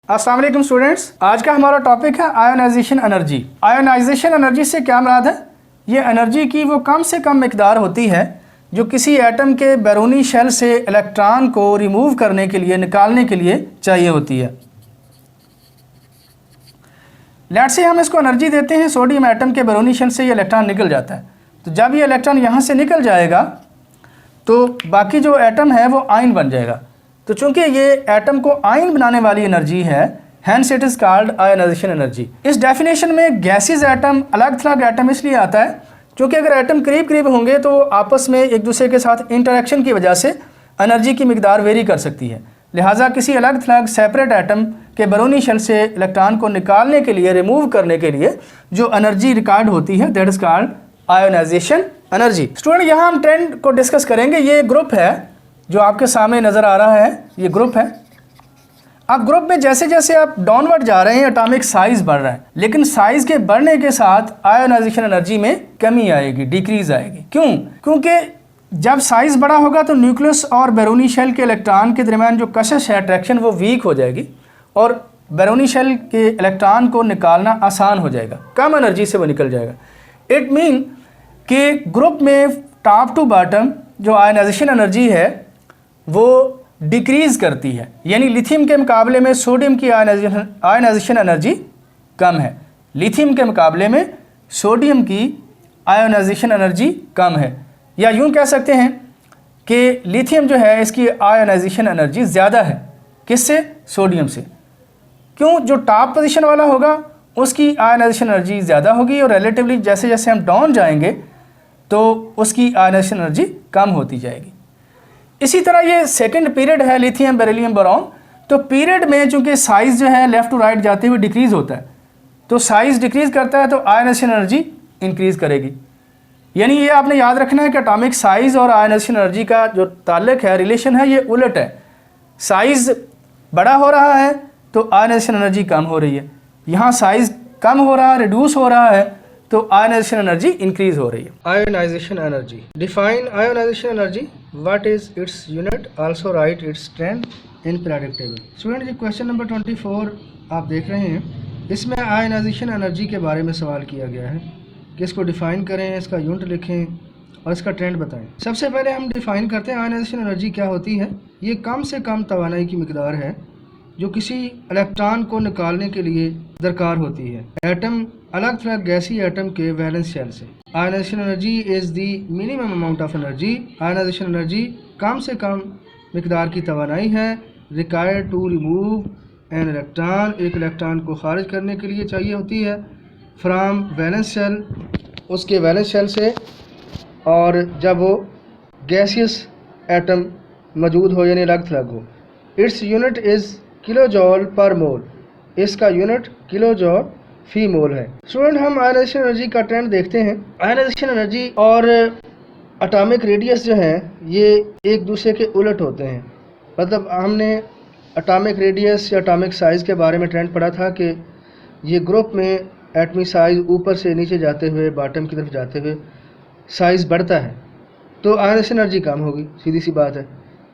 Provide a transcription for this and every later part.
अस्सलाम वालेकुम स्टूडेंट्स, आज का हमारा टॉपिक है आयोनाइजेशन एनर्जी। आयोनाइजेशन एनर्जी से क्या मुराद है? ये एनर्जी की वो कम से कम मिकदार होती है जो किसी एटम के बैरूनी शेल से इलेक्ट्रॉन को रिमूव करने के लिए, निकालने के लिए चाहिए होती है। लेट्स से हम इसको एनर्जी देते हैं, सोडियम एटम के बैरूनी शेल से ये इलेक्ट्रॉन निकल जाता है। तो जब ये इलेक्ट्रॉन यहाँ से निकल जाएगा तो बाकी जो एटम है वो आयन बन जाएगा। तो चूंकि ये एटम को आयन बनाने वाली एनर्जी है, hence it is called ionization energy. इस डेफिनेशन में गैसेस एटम, अलग थलग एटम इसलिए आता है क्योंकि अगर एटम करीब करीब होंगे तो आपस में एक दूसरे के साथ इंटरेक्शन की वजह से एनर्जी की मिकदार वेरी कर सकती है। लिहाजा किसी अलग थलग सेपरेट एटम के बैरूनी शेल से इलेक्ट्रॉन को निकालने के लिए, रिमूव करने के लिए जो एनर्जी रिकॉर्ड होती है, that is called ionization energy. Student, यहाँ हम ट्रेंड को डिस्कस करेंगे। ये ग्रुप है जो आपके सामने नज़र आ रहा है, ये ग्रुप है। अब ग्रुप में जैसे जैसे आप डाउनवर्ड जा रहे हैं, एटॉमिक साइज बढ़ रहा है, लेकिन साइज के बढ़ने के साथ आयोनाइजेशन एनर्जी में कमी आएगी, डिक्रीज आएगी। क्यों? क्योंकि जब साइज बड़ा होगा तो न्यूक्लियस और बैरूनी शेल के इलेक्ट्रॉन के दरमियान जो कशिश है, अट्रैक्शन, वो वीक हो जाएगी और बैरूनी शेल के इलेक्ट्रॉन को निकालना आसान हो जाएगा, कम एनर्जी से वो निकल जाएगा। इट मीन कि ग्रुप में टॉप टू बॉटम जो आयोनाइजेशन एनर्जी है वो डिक्रीज करती है, यानी लिथियम के मुकाबले में सोडियम की आयोनाइजेशन एनर्जी कम है। लिथियम के मुकाबले में सोडियम की आयोनाइजेशन एनर्जी कम है, या यूं कह सकते हैं कि लिथियम जो है इसकी आयोनाइजेशन एनर्जी ज़्यादा है। किससे? सोडियम से। क्यों? जो टॉप पोजीशन वाला होगा उसकी आयोनाइजेशन एनर्जी ज़्यादा होगी और रिलेटिवली जैसे जैसे हम डाउन जाएंगे तो उसकी आयोनाइजेशन एनर्जी कम होती जाएगी। इसी तरह ये सेकंड पीरियड है लिथियम बेरिलियम बोरॉन। तो पीरियड में चूंकि साइज़ जो है लेफ़्ट टू राइट जाते हुए डिक्रीज़ होता है, तो साइज़ डिक्रीज़ करता है तो आयोनाइजेशन एनर्जी इंक्रीज़ करेगी। यानी ये आपने याद रखना है कि एटॉमिक साइज़ और आयोनाइजेशन एनर्जी का जो ताल्लुक है, रिलेशन है, ये उलट है। साइज़ बड़ा हो रहा है तो आयोनाइजेशन एनर्जी कम हो रही है, यहाँ साइज़ कम हो रहा है, रिड्यूस हो रहा है तो आयोनाइजेशन एनर्जी इंक्रीज हो रही है। Ionization energy, define ionization energy, what is its unit, also write its trend in periodic table. Student, ये क्वेश्चन नंबर 24 आप देख रहे हैं। इसमें आयोनाइजेशन एनर्जी के बारे में सवाल किया गया है कि इसको डिफाइन करें, इसका यूनिट लिखें और इसका ट्रेंड बताएं। सबसे पहले हम डिफाइन करते हैं आयोनाइजेशन एनर्जी क्या होती है। ये कम से कम तवानाई की मिकदार है जो किसी इलेक्ट्रॉन को निकालने के लिए दरकार होती है एटम, अलग थलग गैसी एटम के वैलेंस शेल से। Ionization energy is the minimum amount of energy. Ionization energy कम से कम मिकदार की तवानाई है required to remove an electron, एक इलेक्ट्रॉन को खारिज करने के लिए चाहिए होती है, फ्राम वैलेंस शेल, उसके वैलेंस शेल से, और जब वो गैसियस एटम मौजूद हो यानी अलग थलग हो। Its unit is kilo joule per मोल, इसका यूनिट किलो जॉल फी मोल है। स्टूडेंट, हम आयोनाइजेशन एनर्जी का ट्रेंड देखते हैं। आयोनाइजेशन एनर्जी और एटॉमिक रेडियस जो है ये एक दूसरे के उलट होते हैं। मतलब हमने एटॉमिक रेडियस या एटॉमिक साइज़ के बारे में ट्रेंड पढ़ा था कि ये ग्रुप में एटमी साइज़ ऊपर से नीचे जाते हुए, बॉटम की तरफ जाते हुए साइज़ बढ़ता है तो आयोनाइजेशन एनर्जी कम होगी, सीधी सी बात है।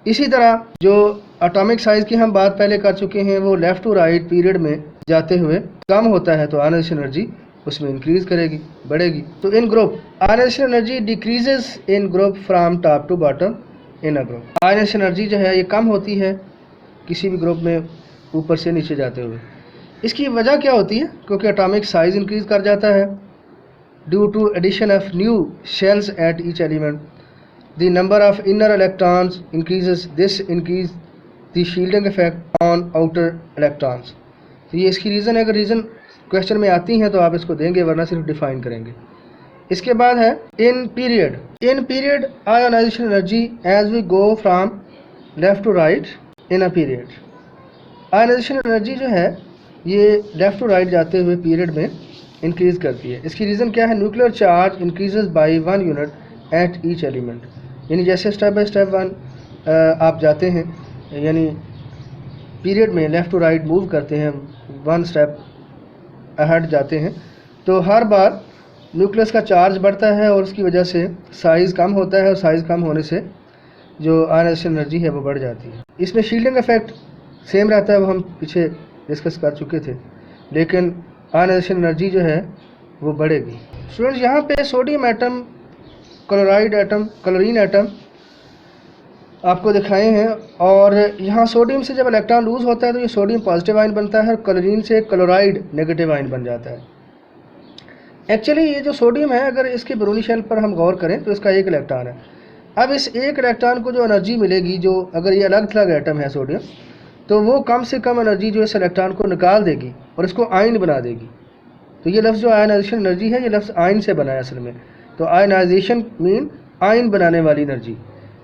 इसी तरह जो एटॉमिक साइज़ की हम बात पहले कर चुके हैं, वो लेफ़्ट टू राइट पीरियड में जाते हुए कम होता है तो आयोनाइजेशन एनर्जी उसमें इंक्रीज़ करेगी, बढ़ेगी। तो in group ionization energy decreases in group from top to bottom in a group. Ionization energy जो है ये कम होती है किसी भी ग्रुप में ऊपर से नीचे जाते हुए। इसकी वजह क्या होती है? क्योंकि एटॉमिक साइज़ इंक्रीज़ कर जाता है due to addition of new shells at each element. The number of inner electrons increases. This increase the shielding effect on outer electrons. तो ये इसकी रीज़न है। अगर रीज़न क्वेश्चन में आती हैं तो आप इसको देंगे, वरना सिर्फ डिफाइन करेंगे। इसके बाद है in period. In period ionization energy as we go from left to right in a period. Ionization energy जो है ये लेफ़्ट टू राइट जाते हुए पीरियड में इंक्रीज़ करती है। इसकी रीज़न क्या है? Nuclear charge increases by 1 unit eight each element. यानी जैसे स्टेप बाय स्टेप 1 आप जाते हैं, यानी पीरियड में लेफ़्ट टू राइट मूव करते हैं, 1 स्टेप अहेड जाते हैं, तो हर बार न्यूक्लियस का चार्ज बढ़ता है और उसकी वजह से साइज़ कम होता है और साइज़ कम होने से जो आयोनाइजेशन एनर्जी है वो बढ़ जाती है। इसमें शील्डिंग इफेक्ट सेम रहता है, वो हम पीछे डिस्कस कर चुके थे, लेकिन आयनाइजेशन एनर्जी जो है वो बढ़ेगी। स्टूडेंट्स, यहाँ पे sodium atom, chloride atom, chlorine atom आपको दिखाए हैं, और यहाँ सोडियम से जब इलेक्ट्रॉन लूज़ होता है तो ये सोडियम पॉजिटिव आयन बनता है और क्लोरीन से क्लोराइड नेगेटिव आयन बन जाता है। एक्चुअली ये जो सोडियम है, अगर इसके बैरूनी शेल पर हम गौर करें तो इसका एक इलेक्ट्रॉन है। अब इस एक इलेक्ट्रॉन को जो एनर्जी मिलेगी, जो अगर ये अलग थलग एटम है सोडियम, तो वो कम से कम एनर्जी जो इस इलेक्ट्रॉन को निकाल देगी और इसको आयन बना देगी। तो ये लफ्ज़ जो आयनाइजेशन एनर्जी है, ये लफ्ज़ आयन से बना है असल में। तो आयनाइजेशन मीन आयन बनाने वाली एनर्जी,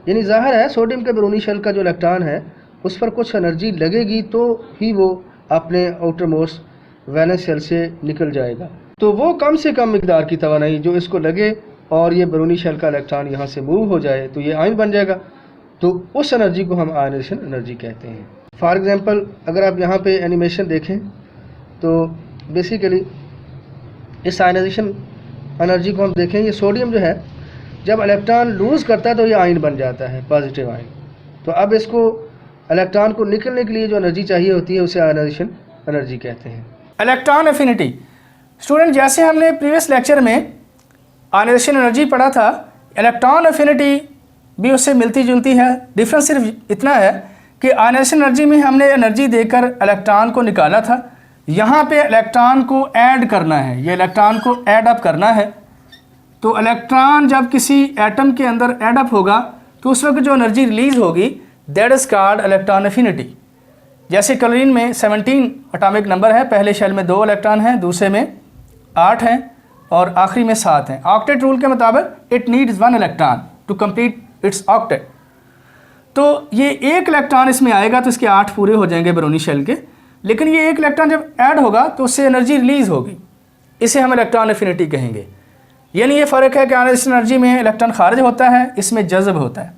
यानी ज़ाहिर है सोडियम के बैरूनी शेल का जो इलेक्ट्रॉन है उस पर कुछ एनर्जी लगेगी तो ही वो अपने आउटर मोस्ट वैलेंस शेल से निकल जाएगा। तो वो कम से कम मिकदार की तवानाई जो इसको लगे और ये बैरूनी शेल का इलेक्ट्रॉन यहाँ से मूव हो जाए तो ये आयन बन जाएगा। तो उस एनर्जी को हम आयनाइजेशन एनर्जी कहते हैं। फॉर एग्ज़ाम्पल, अगर आप यहाँ पे एनिमेशन देखें तो बेसिकली इस आयनाइजेशन एनर्जी को हम देखें, ये सोडियम जो है जब इलेक्ट्रॉन लूज़ करता है तो ये आयन बन जाता है, पॉजिटिव आयन। तो अब इसको इलेक्ट्रॉन को निकलने के लिए जो एनर्जी चाहिए होती है उसे आयनाइजेशन एनर्जी कहते हैं। Electron affinity. स्टूडेंट, जैसे हमने प्रीवियस लेक्चर में आयनाइजेशन एनर्जी पढ़ा था, इलेक्ट्रॉन एफिनिटी भी उससे मिलती जुलती है। डिफरेंस सिर्फ इतना है कि आयनाइजेशन एनर्जी में हमने एनर्जी देकर इलेक्ट्रॉन को निकाला था, यहाँ पे इलेक्ट्रॉन को ऐड करना है, ये इलेक्ट्रॉन को ऐड अप करना है। तो इलेक्ट्रॉन जब किसी एटम के अंदर ऐड अप होगा तो उस वक्त जो एनर्जी रिलीज़ होगी that is called electron affinity. जैसे क्लोरीन में 17 एटॉमिक नंबर है, पहले शेल में 2 इलेक्ट्रॉन हैं, दूसरे में 8 हैं और आखिरी में 7 हैं। ऑक्टेट रूल के मुताबिक it needs 1 electron to complete its octet. तो ये एक इलेक्ट्रॉन इसमें आएगा तो इसके 8 पूरे हो जाएंगे बैरूनी शेल के, लेकिन ये एक इलेक्ट्रॉन जब ऐड होगा तो उससे एनर्जी रिलीज़ होगी, इसे हम इलेक्ट्रॉन एफिनिटी कहेंगे। यानी ये फ़र्क है कि आयनाइजेशन एनर्जी में इलेक्ट्रॉन खारिज होता है, इसमें जज़ब होता है।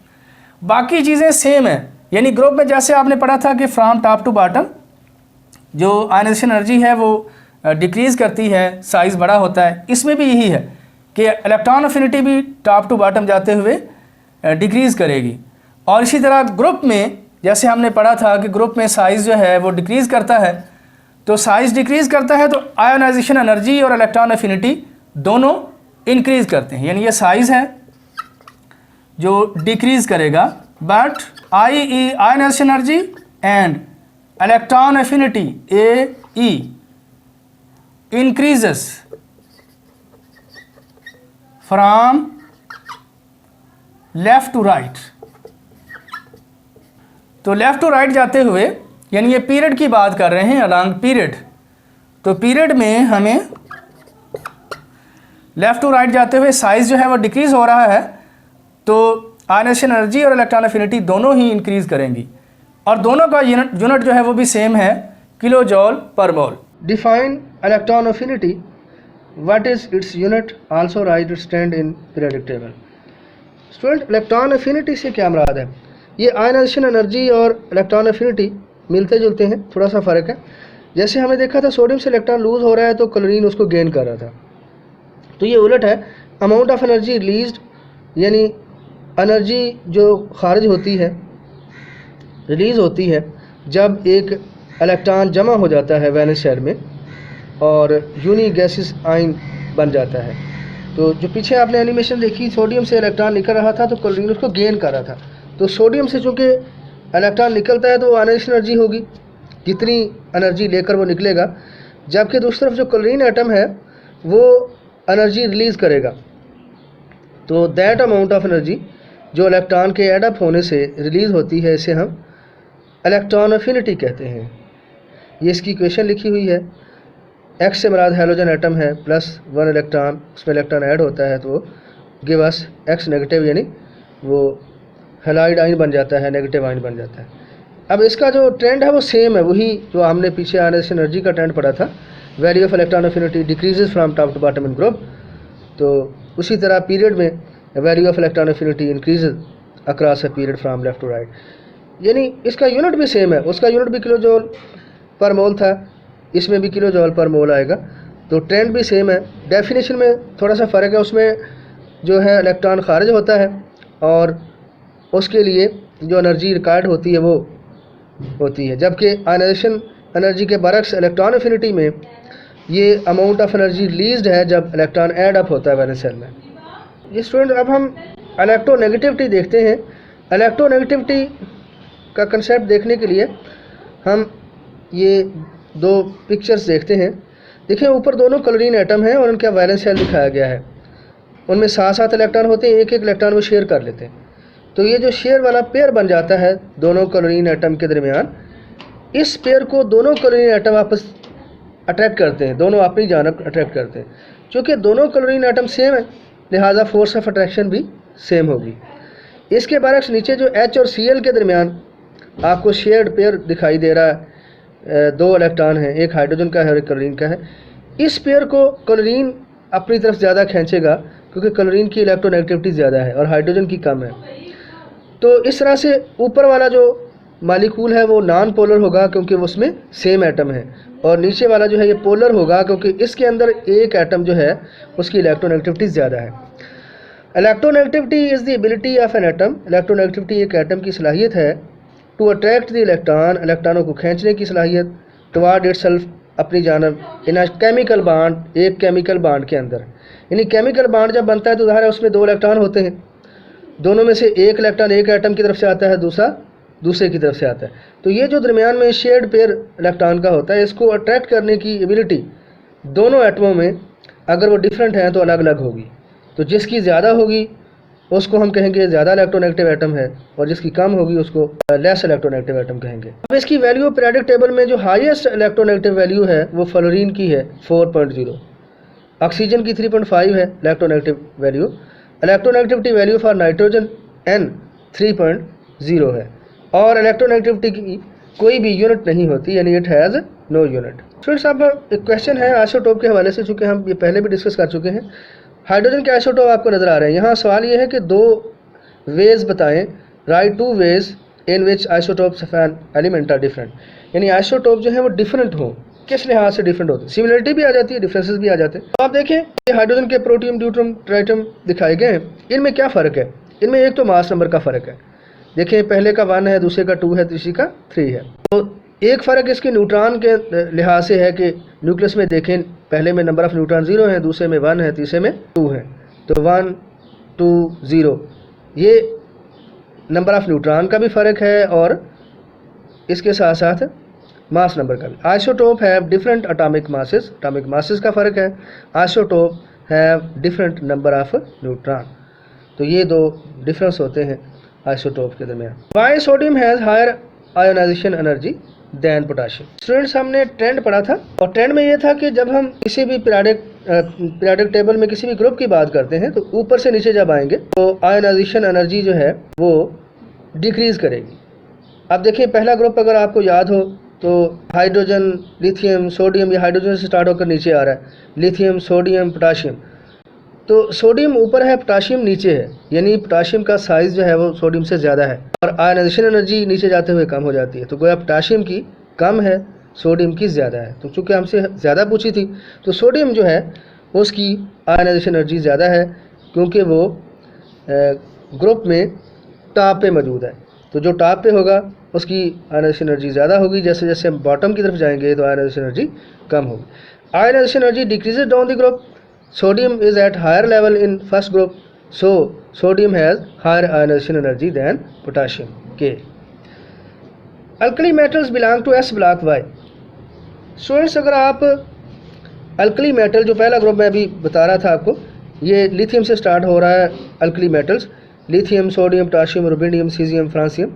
बाकी चीज़ें सेम है, यानी ग्रुप में जैसे आपने पढ़ा था कि फ्राम टॉप टू बॉटम जो आयनाइजेशन एनर्जी है वो डिक्रीज़ करती है, साइज़ बड़ा होता है। इसमें भी यही है कि इलेक्ट्रॉन एफिनिटी भी टॉप टू बॉटम जाते हुए डिक्रीज़ करेगी। और इसी तरह ग्रुप में जैसे हमने पढ़ा था कि ग्रुप में साइज़ जो है वो डिक्रीज़ करता है, तो साइज़ डिक्रीज़ करता है तो आयनाइजेशन एनर्जी और इलेक्ट्रॉन एफिनिटी दोनों इंक्रीज़ करते हैं। यानी ये साइज़ है जो डिक्रीज़ करेगा, but ionization energy and electron affinity AE increases from left to right. तो लेफ़्ट टू राइट जाते हुए, यानी ये पीरियड की बात कर रहे हैं, अलॉन्ग पीरियड। तो पीरियड में हमें लेफ़्ट टू राइट जाते हुए साइज़ जो है वो डिक्रीज़ हो रहा है, तो आयनाइजेशन एनर्जी और इलेक्ट्रॉन एफिनिटी दोनों ही इंक्रीज़ करेंगी और दोनों का यूनिट जो है वो भी सेम है, kilo joule per mole. Define electron affinity, what is its unit, also write its stand in periodic table. Student, electron affinity से क्या मुराद है? ये आयनाइजेशन एनर्जी और इलेक्ट्रॉन एफिनिटी मिलते जुलते हैं, थोड़ा सा फ़र्क है। जैसे हमने देखा था सोडियम से इलेक्ट्रॉन लूज़ हो रहा है तो क्लोरीन उसको गेन कर रहा था, तो ये उलट है। अमाउंट ऑफ एनर्जी रिलीज्ड, यानी एनर्जी जो खारिज होती है, रिलीज़ होती है जब एक इलेक्ट्रॉन जमा हो जाता है वैलेंस शेल में और यूनी गैसिस आयन बन जाता है। तो जो पीछे आपने एनिमेशन देखी, सोडियम से इलेक्ट्रॉन निकल रहा था तो क्लोरीन उसको गेन कर रहा था। तो सोडियम से चूँकि इलेक्ट्रॉन निकलता है तो वो आयनाइजेशन एनर्जी होगी, जितनी एनर्जी लेकर वो निकलेगा, जबकि दूसरी तरफ जो क्लोरीन एटम है वो एनर्जी रिलीज़ करेगा। तो दैट अमाउंट ऑफ एनर्जी जो इलेक्ट्रॉन के एड अप होने से रिलीज़ होती है, इसे हम इलेक्ट्रॉन एफिनिटी कहते हैं। ये इसकी इक्वेशन लिखी हुई है। एक्स से मुराद हाइड्रोजन एटम है, +1 इलेक्ट्रॉन, उसमें इलेक्ट्रॉन ऐड होता है तो गिव अस एक्स नेगेटिव, यानी वो हैलाइड आयन बन जाता है, नेगेटिव आयन बन जाता है। अब इसका जो ट्रेंड है वो सेम है, वही जो हमने पीछे आयनाइजेशन एनर्जी का ट्रेंड पढ़ा था, value of electron affinity decreases from top to bottom in group. तो उसी तरह पीरियड में value of electron affinity increases across a period from left to right, यानी इसका यूनिट भी सेम है। उसका यूनिट भी किलो जॉल पर मोल था, इसमें भी किलो जॉल पर मोल आएगा। तो ट्रेंड भी सेम है, डेफिनेशन में थोड़ा सा फ़र्क है। उसमें जो है इलेक्ट्रॉन खारिज होता है और उसके लिए जो एनर्जी रिक्वायर्ड होती है वो होती है, जबकि आयनाइजेशन एनर्जी के बरक्स इलेक्ट्रॉन एफिनिटी में ये अमाउंट ऑफ एनर्जी रिलीज्ड है जब इलेक्ट्रॉन ऐड अप होता है वैलेंस शेल में। ये स्टूडेंट अब हम इलेक्ट्रोनेगेटिविटी देखते हैं। इलेक्ट्रोनेगेटिविटी का कंसेप्ट देखने के लिए हम ये दो पिक्चर्स देखते हैं। देखिए ऊपर दोनों क्लोरीन एटम हैं और उनका वैलेंस शेल दिखाया गया है। उनमें 7-7 इलेक्ट्रॉन होते हैं, एक एक इलेक्ट्रॉन वो शेयर कर लेते हैं। तो ये जो शेयर वाला पेयर बन जाता है दोनों क्लोरीन एटम के दरमियान, इस पेयर को दोनों क्लोरीन एटम आपस अट्रैक्ट करते हैं, दोनों अपनी जानब अट्रैक्ट करते हैं। चूँकि दोनों क्लोरीन एटम सेम है लिहाजा फोर्स ऑफ अट्रैक्शन भी सेम होगी। इसके बरक्स नीचे जो H और Cl के दरमियान आपको शेयर्ड पेयर दिखाई दे रहा है, 2 इलेक्ट्रॉन हैं, एक हाइड्रोजन का है और एक क्लोरीन का है। इस पेयर को क्लोरीन अपनी तरफ ज़्यादा खींचेगा क्योंकि क्लोरीन की इलेक्ट्रोनेगेटिविटी ज़्यादा है और हाइड्रोजन की कम है। तो इस तरह से ऊपर वाला जो मालिक्यूल है वो नॉन पोलर होगा क्योंकि उसमें सेम एटम है, और नीचे वाला जो है ये पोलर होगा क्योंकि इसके अंदर एक एटम जो है उसकी इलेक्ट्रोनेगेटिविटी ज़्यादा है। Electronegativity is the ability of an atom. Electronegativity एक एटम की सलाहियत है टू अट्रैक्ट द इलेक्ट्रॉन, इलेक्ट्रॉनों को खींचने की सलाहियत, टुवार्ड इटसेल्फ, अपनी जानब, इन अ केमिकल बॉन्ड, एक केमिकल बॉन्ड के अंदर। यानी केमिकल बॉन्ड जब बनता है तो ज़ाहिर है उसमें 2 इलेक्ट्रॉन होते हैं, दोनों में से एक इलेक्ट्रॉन एक एटम की तरफ से आता है, दूसरा दूसरे की तरफ से आता है। तो ये जो दरमियान में शेयर्ड पेयर इलेक्ट्रॉन का होता है, इसको अट्रैक्ट करने की एबिलिटी दोनों एटमों में अगर वो डिफरेंट हैं तो अलग अलग होगी। तो जिसकी ज़्यादा होगी उसको हम कहेंगे ज़्यादा इलेक्ट्रोनेगेटिव एटम है, और जिसकी कम होगी उसको लेस इलेक्ट्रोनेगेटिव एटम कहेंगे। अब इसकी वैल्यू पीरियोडिक टेबल में जो हाईएस्ट इलेक्ट्रोनेगेटिव वैल्यू है वो फ्लोरीन की है 4.0, ऑक्सीजन की 3.5 है electronegative value. Electronegativity value for nitrogen N 3.0 है, और इलेक्ट्रोनेगेटिविटी की कोई भी यूनिट नहीं होती, यानी it has no unit. Students अब एक क्वेश्चन है आइसोटोप के हवाले से, चूँकि हम ये पहले भी डिस्कस कर चुके हैं। हाइड्रोजन के आइसोटोप आपको नज़र आ रहे हैं। यहाँ सवाल ये है कि 2 वेज बताएं, write 2 ways in which isotopes of an element are different. यानी आइसोटोप जो है वो डिफरेंट हो, किस लिहाज से डिफरेंट होते हैं। सिमिलरिटी भी आ जाती है, डिफरेंसेस भी आ जाते हैं। तो आप देखें ये हाइड्रोजन के प्रोटियम, ड्यूट्रियम, ट्राइटियम दिखाए गए हैं। इनमें क्या फ़र्क है? इनमें एक तो मास नंबर का फ़र्क है। देखिए पहले का 1 है, दूसरे का 2 है, तीसरी का 3 है। तो एक फ़र्क इसके न्यूट्रॉन के लिहाज से है कि न्यूक्लियस में देखें पहले में नंबर ऑफ़ न्यूट्रॉन 0 है, दूसरे में 1 है, तीसरे में 2 है। तो 1 2 0 ये नंबर ऑफ़ न्यूट्रॉन का भी फ़र्क है और इसके साथ साथ मास नंबर का भी। Isotope have different atomic masses का फ़र्क है। Isotope have different number of neutron. तो ये 2 डिफरेंस होते हैं आइसोटोप के दरमियान। Why sodium has higher ionization energy than potassium. Students हमने ट्रेंड पढ़ा था, और ट्रेंड में ये था कि जब हम किसी भी पीरियोडिक टेबल में किसी भी ग्रुप की बात करते हैं तो ऊपर से नीचे जब आएंगे तो आयोनाइजेशन एनर्जी जो है वो डिक्रीज़ करेगी। अब देखिए पहला ग्रुप अगर आपको याद हो तो हाइड्रोजन, लिथियम, सोडियम, ये हाइड्रोजन से स्टार्ट होकर नीचे आ रहा है, लिथियम, सोडियम, पोटाशियम। तो सोडियम ऊपर है, पोटाशियम नीचे है, यानी पोटाशियम का साइज़ जो है वो सोडियम से ज़्यादा है, और आयनाइजेशन एनर्जी नीचे जाते हुए कम हो जाती है। तो गोया पोटाशियम की कम है, सोडियम की ज़्यादा है। तो चूँकि हमसे ज़्यादा पूछी थी तो सोडियम जो है उसकी आयनाइजेशन एनर्जी ज़्यादा है क्योंकि वो ग्रुप में टॉप पे मौजूद है। तो जो टॉप पे होगा उसकी आयनाइजेशन एनर्जी ज़्यादा होगी, जैसे जैसे हम बॉटम की तरफ जाएंगे तो आयनाइजेशन एनर्जी कम होगी। Ionization energy decreases down the group. Sodium is at higher level in first group, so sodium has higher ionization energy than potassium. K. Alkali metals belong to S block. Why? Students अगर आप alkali metal, जो पहला group मैं अभी बता रहा था आपको, ये लिथियम से स्टार्ट हो रहा है। Alkali metals lithium, sodium, potassium, rubidium, caesium, francium.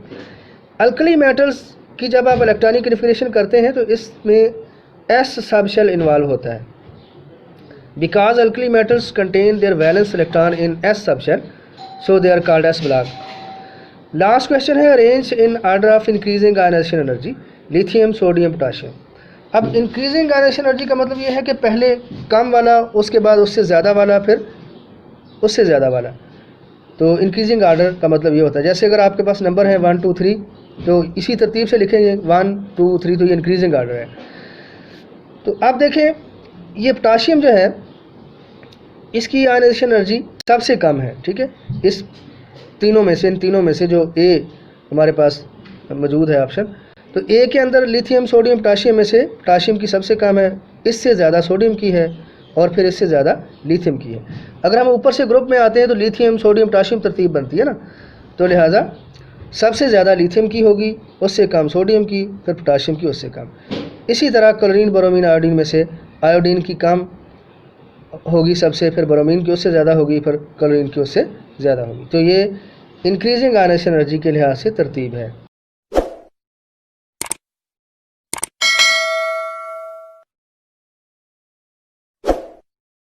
Alkali metals की जब आप इलेक्ट्रॉनिक कन्फिगरेशन करते हैं तो इसमें S सबशेल इन्वॉल्व होता है। Because alkali metals contain their valence electron in S subshell, so they are called S block. Last question है, arrange in order of increasing ionization energy, lithium, sodium, potassium. अब increasing ionization energy का मतलब ये है कि पहले कम वाला, उसके बाद उससे ज़्यादा वाला, फिर उससे ज़्यादा वाला। तो increasing order का मतलब ये होता है, जैसे अगर आपके पास नंबर है 1 2 3 तो इसी तरतीब से लिखेंगे 1 2 3, तो ये increasing order है। तो आप देखें ये पोटाशियम जो है इसकी आयनाइजेशन एनर्जी सबसे कम है, ठीक है। इस तीनों में से, इन तीनों में से जो ए हमारे पास मौजूद है ऑप्शन, तो ए के अंदर लिथियम सोडियम पोटाशियम में से पोटाशियम की सबसे कम है, इससे ज़्यादा सोडियम की है और फिर इससे ज़्यादा लिथियम की है। अगर हम ऊपर से ग्रुप में आते हैं तो लिथियम सोडियम पोटाशियम तरतीब बनती है ना, तो लिहाजा सबसे ज़्यादा लिथियम की होगी, उससे कम सोडियम की, फिर पोटाशियम की, उससे कम। इसी तरह क्लोरीन ब्रोमीन आयोडीन में से आयोडीन की कम होगी सबसे, फिर ब्रोमीन की उससे ज़्यादा होगी, फिर क्लोरीन की उससे ज़्यादा होगी। तो ये इंक्रीजिंग आयनाइजेशन एनर्जी के लिहाज से तरतीब है।